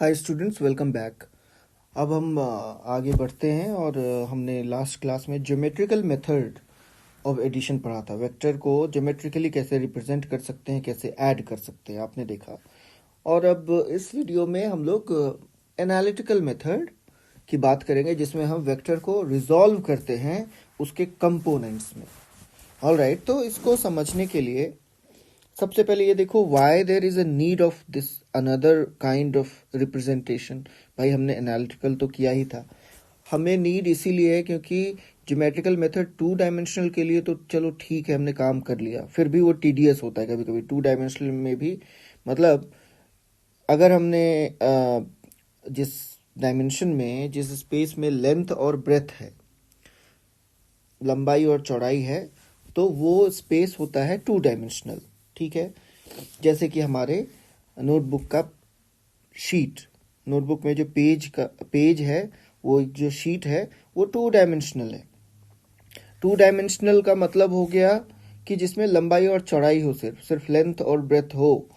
Hi students, welcome back. अब हम आगे बढ़ते हैं और हमने लास्ट क्लास में ज्योमेट्रिकल मेथड ऑफ एडिशन पढ़ा था। वेक्टर को ज्योमेट्रिकली कैसे रिप्रेजेंट कर सकते हैं, कैसे ऐड कर सकते हैं, आपने देखा। और अब इस वीडियो में हम लोग एनालिटिकल मेथड की बात करेंगे, जिसमें हम वेक्टर को रिजॉल्व करते हैं उसके कंपोनेंट्स में। ऑलराइट, तो इसको समझने के लिए सबसे पहले ये देखो, why there is a need of this another kind of representation. भाई हमने एनालिटिकल तो किया ही था, हमें नीड इसीलिए है क्योंकि ज्योमेट्रिकल मेथड 2 डायमेंशनल के लिए तो चलो ठीक है, हमने काम कर लिया, फिर भी वो टीडियस होता है कभी कभी 2 डायमेंशनल में भी। मतलब अगर हमने जिस डायमेंशन में, जिस स्पेस में लेंथ और ब्रेथ है, लंबाई और चौड़ाई है, तो वो स्पेस होता है 2 डायमेंशनल। ठीक है, जैसे कि हमारे नोटबुक का शीट, नोटबुक में जो पेज है, वो जो शीट है वो 2 डायमेंशनल है। 2 डायमेंशनल का मतलब हो गया कि जिसमें लंबाई और चौड़ाई हो, सिर्फ लेंथ और ब्रेथ हो।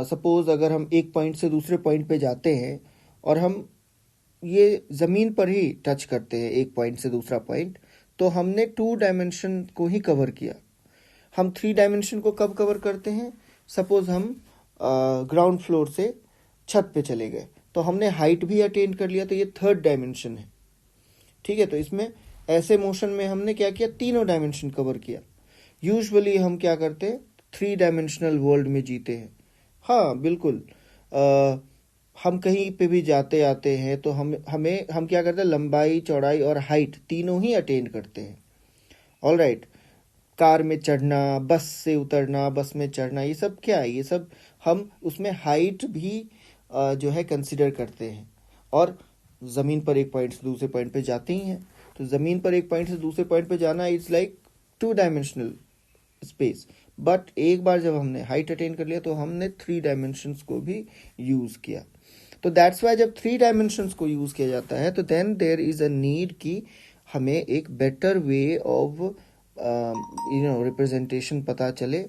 सपोज अगर हम एक पॉइंट से दूसरे पॉइंट पे जाते हैं और हम ये ज़मीन पर ही टच करते हैं एक पॉइंट से दूसरा पॉइंट, तो हमने 2 डायमेंशन को ही कवर किया। हम 3 डायमेंशन को कब कवर करते हैं? सपोज हम ग्राउंड फ्लोर से छत पे चले गए, तो हमने हाइट भी अटेन कर लिया, तो ये 3rd डायमेंशन है। ठीक है, तो इसमें ऐसे मोशन में हमने क्या किया, तीनों डायमेंशन कवर किया। यूजुअली हम क्या करते हैं, 3 डायमेंशनल वर्ल्ड में जीते हैं। हाँ बिल्कुल, हम कहीं पे भी जाते आते हैं तो हम क्या करते हैं, लंबाई चौड़ाई और हाइट तीनों ही अटेन करते हैं। ऑल राइट, कार में चढ़ना, बस से उतरना, बस में चढ़ना, ये सब क्या है, ये सब हम उसमें हाइट भी जो है कंसिडर करते हैं। और ज़मीन पर एक पॉइंट से दूसरे पॉइंट पे जाते ही हैं, तो ज़मीन पर एक पॉइंट से दूसरे पॉइंट पे जाना it's like 2 dimensional space. But एक बार जब हमने हाइट अटेन कर लिया तो हमने 3 डायमेंशंस को भी यूज़ किया। तो दैट्स वाई जब 3 डायमेंशंस को यूज़ किया जाता है तो then there is a need कि हमें एक बेटर वे ऑफ रिप्रेजेंटेशन पता चले,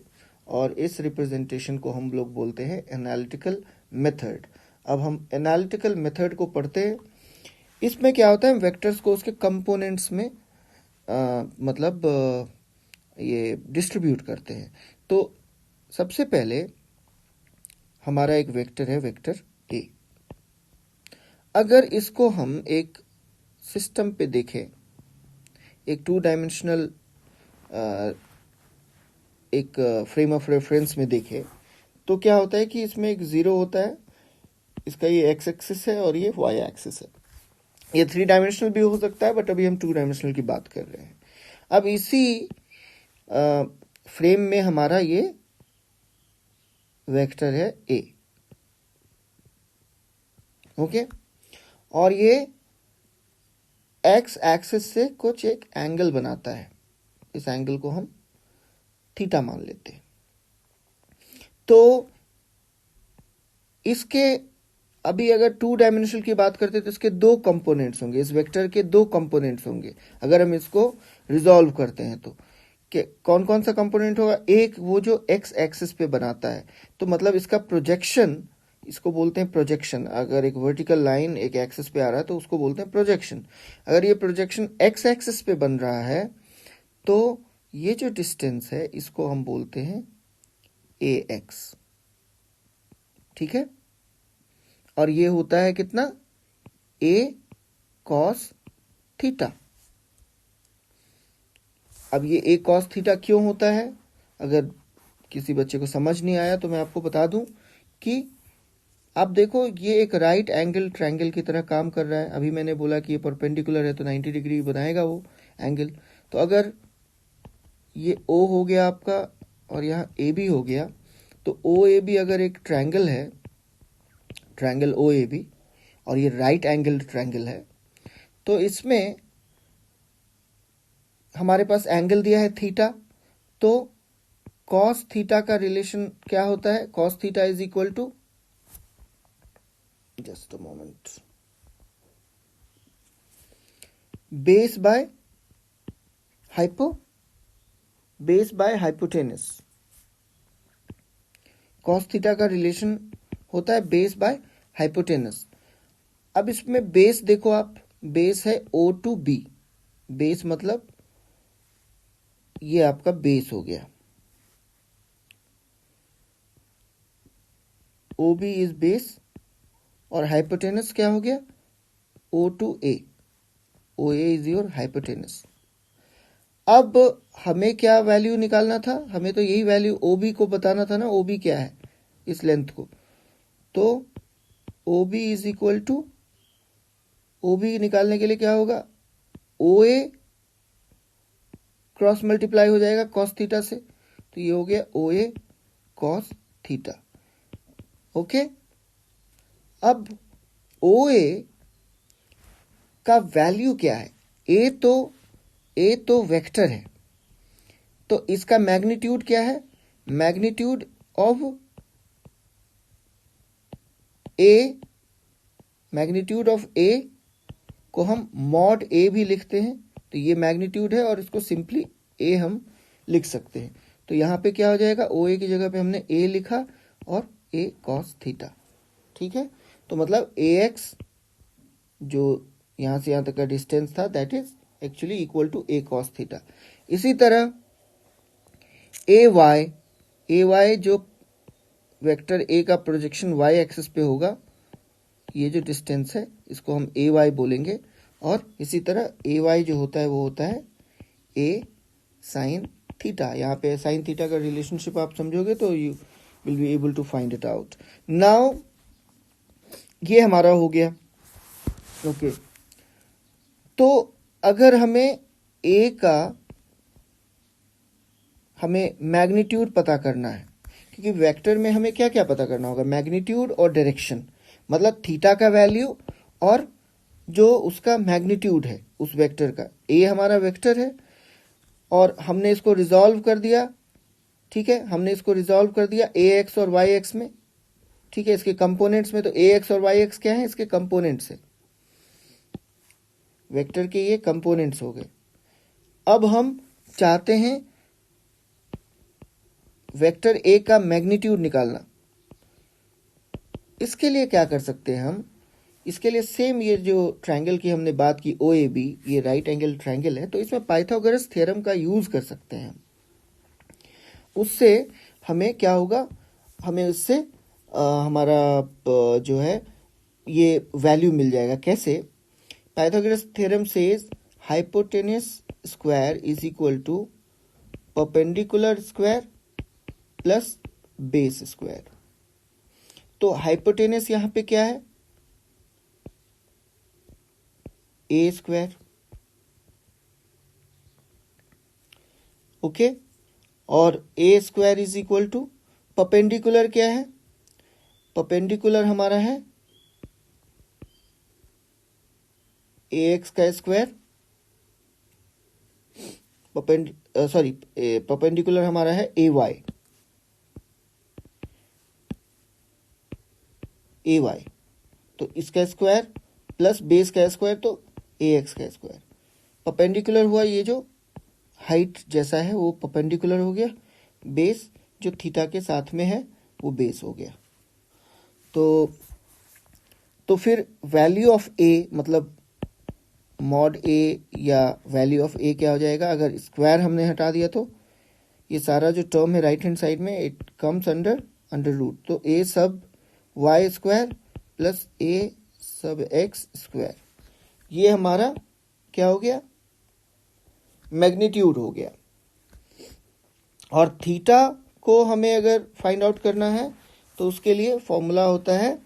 और इस रिप्रेजेंटेशन को हम लोग बोलते हैं एनालिटिकल मेथड। अब हम एनालिटिकल मेथड को पढ़ते हैं। इसमें क्या होता है, वेक्टर्स को उसके कंपोनेंट्स में ये डिस्ट्रीब्यूट करते हैं। तो सबसे पहले हमारा एक वेक्टर है, वेक्टर ए। अगर इसको हम एक सिस्टम पे देखें, एक 2 डायमेंशनल एक फ्रेम ऑफ रेफरेंस में देखें, तो क्या होता है कि इसमें एक 0 होता है, इसका ये एक्स एक्सिस है और ये वाई एक्सिस है। ये 3 डायमेंशनल भी हो सकता है, बट अभी हम 2 डायमेंशनल की बात कर रहे हैं। अब इसी फ्रेम में हमारा ये वेक्टर है ए। ओके, और ये एक्स एक्सिस से कुछ एक एंगल बनाता है, इस एंगल को हम थीटा मान लेते हैं। तो इसके अभी अगर 2 डायमेंशनल की बात करते हैं तो इसके 2 कंपोनेंट्स होंगे, इस वेक्टर के 2 कंपोनेंट्स होंगे। अगर हम इसको रिजॉल्व करते हैं तो कौन कौन सा कंपोनेंट होगा? एक वो जो एक्स एक्सिस पे बनाता है, तो मतलब इसका प्रोजेक्शन, इसको बोलते हैं प्रोजेक्शन। अगर एक वर्टिकल लाइन एक एक्सिस पे आ रहा है तो उसको बोलते हैं प्रोजेक्शन। अगर ये प्रोजेक्शन एक्स एक्सिस पे बन रहा है तो ये जो डिस्टेंस है इसको हम बोलते हैं ए एक्स। ठीक है, और ये होता है कितना, ए कॉस थीटा। अब ये ए कॉस थीटा क्यों होता है? अगर किसी बच्चे को समझ नहीं आया तो मैं आपको बता दूं कि आप देखो, ये एक राइट एंगल ट्रायंगल की तरह काम कर रहा है। अभी मैंने बोला कि ये परपेंडिकुलर है तो 90 डिग्री बनाएगा वो एंगल। तो अगर ये ओ हो गया आपका और यहाँ ए बी हो गया, तो ओ ए बी अगर एक ट्रायंगल है, ट्रायंगल ओ ए बी, और ये राइट एंगल ट्रायंगल है, तो इसमें हमारे पास एंगल दिया है थीटा। तो कॉस थीटा का रिलेशन क्या होता है? Cos theta is equal to, just a moment, base by hypotenuse. Cos theta का रिलेशन होता है बेस बाय हाइपोटेनस। अब इसमें बेस देखो आप, बेस है O to B, बेस मतलब ये आपका बेस हो गया, OB इज बेस, और हाइपोटेनस क्या हो गया, O to A, OA is your hypotenuse. अब हमें क्या वैल्यू निकालना था, हमें तो यही वैल्यू OB को बताना था ना, OB क्या है इस लेंथ को, तो OB is equal to, OB निकालने के लिए क्या होगा, OA क्रॉस मल्टीप्लाई हो जाएगा कॉस थीटा से, तो ये हो गया OA कॉस थीटा। ओके, अब OA का वैल्यू क्या है, A तो वेक्टर है, तो इसका मैग्नीट्यूड क्या है, मैग्नीट्यूड ऑफ A को हम मॉड A भी लिखते हैं, तो ये मैग्नीट्यूड है और इसको सिंपली A हम लिख सकते हैं। तो यहाँ पे क्या हो जाएगा, OA की जगह पे हमने A लिखा और A cos थीटा, ठीक है। तो मतलब AX जो यहाँ से यहाँ तक का डिस्टेंस था that is actually equal to A cos theta. इसी तरह AY जो वेक्टर A का प्रोजेक्शन Y एक्सिस पे होगा, ये जो डिस्टेंस है इसको हम AY बोलेंगे, और इसी तरह AY जो होता है वो होता है A साइन थीटा। यहाँ पे साइन थीटा का रिलेशनशिप आप समझोगे तो you will be able to find it out. Now ये हमारा हो गया, ओके। तो अगर हमें A का हमें मैग्नीट्यूड पता करना है, क्योंकि वेक्टर में हमें क्या क्या पता करना होगा, मैग्नीट्यूड और डायरेक्शन, मतलब थीटा का वैल्यू और जो उसका मैग्नीट्यूड है उस वेक्टर का। A हमारा वेक्टर है और हमने इसको रिजॉल्व कर दिया, ठीक है, हमने इसको रिजॉल्व कर दिया AX और YX में, ठीक है, इसके कंपोनेंट्स में। तो AX और YX क्या है, इसके कंपोनेंट्स है, वेक्टर के ये कंपोनेंट्स हो गए। अब हम चाहते हैं वेक्टर A का मैग्नीट्यूड निकालना। इसके लिए क्या कर सकते हैं हम, इसके लिए सेम ये जो ट्रायंगल की हमने बात की OAB, ये राइट एंगल ट्रायंगल है, तो इसमें पाइथागोरस थ्योरम का यूज कर सकते हैं हम। उससे हमें क्या होगा, हमें उससे हमारा जो है ये वैल्यू मिल जाएगा। कैसे, Pythagoras theorem says hypotenuse square is equal to perpendicular square plus base square. तो हाइपोटेनस यहां पे क्या है, A स्क्वायर, ओके, और A square is equal to perpendicular क्या है, परपेंडिकुलर हमारा है AX का स्क्वायर, परपेंडिकुलर हमारा है AY, तो इसका स्क्वायर प्लस बेस का स्क्वायर तो AX का स्क्वायर। परपेंडिकुलर हुआ ये जो हाइट जैसा है वो परपेंडिकुलर हो गया, बेस जो थीटा के साथ में है वो बेस हो गया। तो फिर वैल्यू ऑफ A मतलब मॉड A या वैल्यू ऑफ A क्या हो जाएगा, अगर स्क्वायर हमने हटा दिया तो ये सारा जो टर्म है राइट हैंड साइड में इट कम्स अंडर रूट, तो A सब Y स्क्वायर प्लस A सब X स्क्वायर, ये हमारा क्या हो गया, मैग्नीट्यूड हो गया। और थीटा को हमें अगर फाइंड आउट करना है तो उसके लिए फॉर्मूला होता है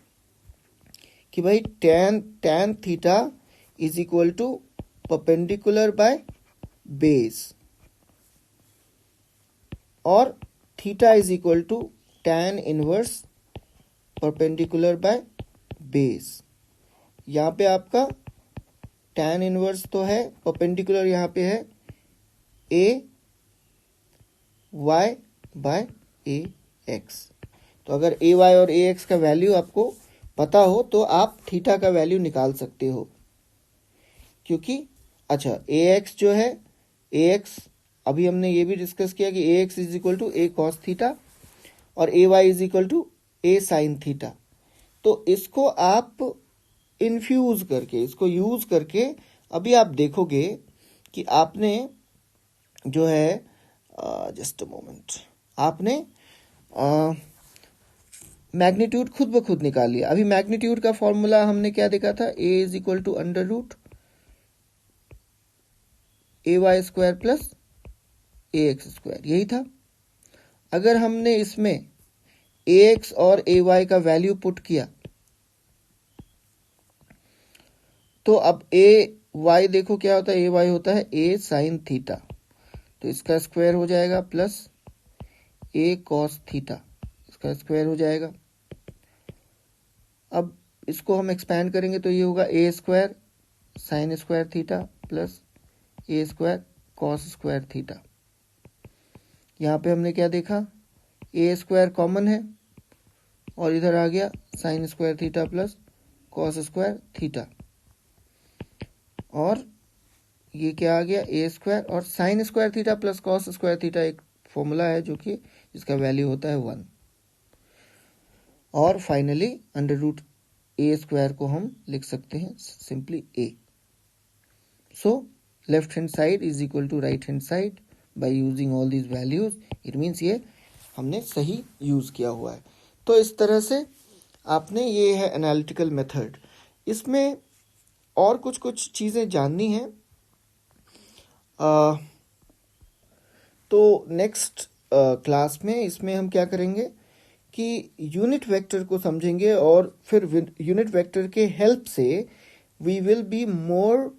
कि भाई tan theta is equal to perpendicular by base, और theta is equal to tan inverse perpendicular by base. यहाँ पे आपका tan इनवर्स तो है, परपेंडिकुलर यहाँ पे है A y बाय AX। तो अगर AY और AX का वैल्यू आपको पता हो तो आप थीटा का वैल्यू निकाल सकते हो, क्योंकि अच्छा AX जो है, AX अभी हमने ये भी डिस्कस किया कि AX is equal to A cos theta और AY is equal to A sine theta. तो इसको आप इन्फ्यूज करके, इसको यूज करके अभी आप देखोगे कि आपने जो है, जस्ट अ मोमेंट, आपने मैग्नीट्यूड खुद ब खुद निकाल लिया। अभी मैग्नीट्यूड का फॉर्मूला हमने क्या देखा था, a is equal to under root ay square plus ax square, यही था। अगर हमने इसमें ax और ay का वैल्यू पुट किया तो अब ay देखो क्या होता है, ay होता है a साइन थीटा, तो इसका स्क्वायर हो जाएगा प्लस a कॉस थीटा, इसका स्क्वायर हो जाएगा। अब इसको हम एक्सपैंड करेंगे तो ये होगा a square sine square theta plus a square cos square theta. यहाँ पे हमने क्या देखा, a स्क्वायर कॉमन है और इधर आ गया sine square theta plus cos square theta, और ये क्या आ गया, a स्क्वायर और sine square theta plus cos square theta एक फॉर्मूला है जो कि जिसका वैल्यू होता है 1, और finally under root a square को हम लिख सकते हैं simply a। So left hand side is equal to right hand side by using all these values, it means ये हमने सही यूज किया हुआ है। तो इस तरह से आपने, ये है एनालिटिकल मेथड। इसमें और कुछ चीज़ें जाननी हैं, तो नेक्स्ट क्लास में इसमें हम क्या करेंगे कि यूनिट वेक्टर को समझेंगे, और फिर यूनिट वेक्टर के हेल्प से वी विल बी मोर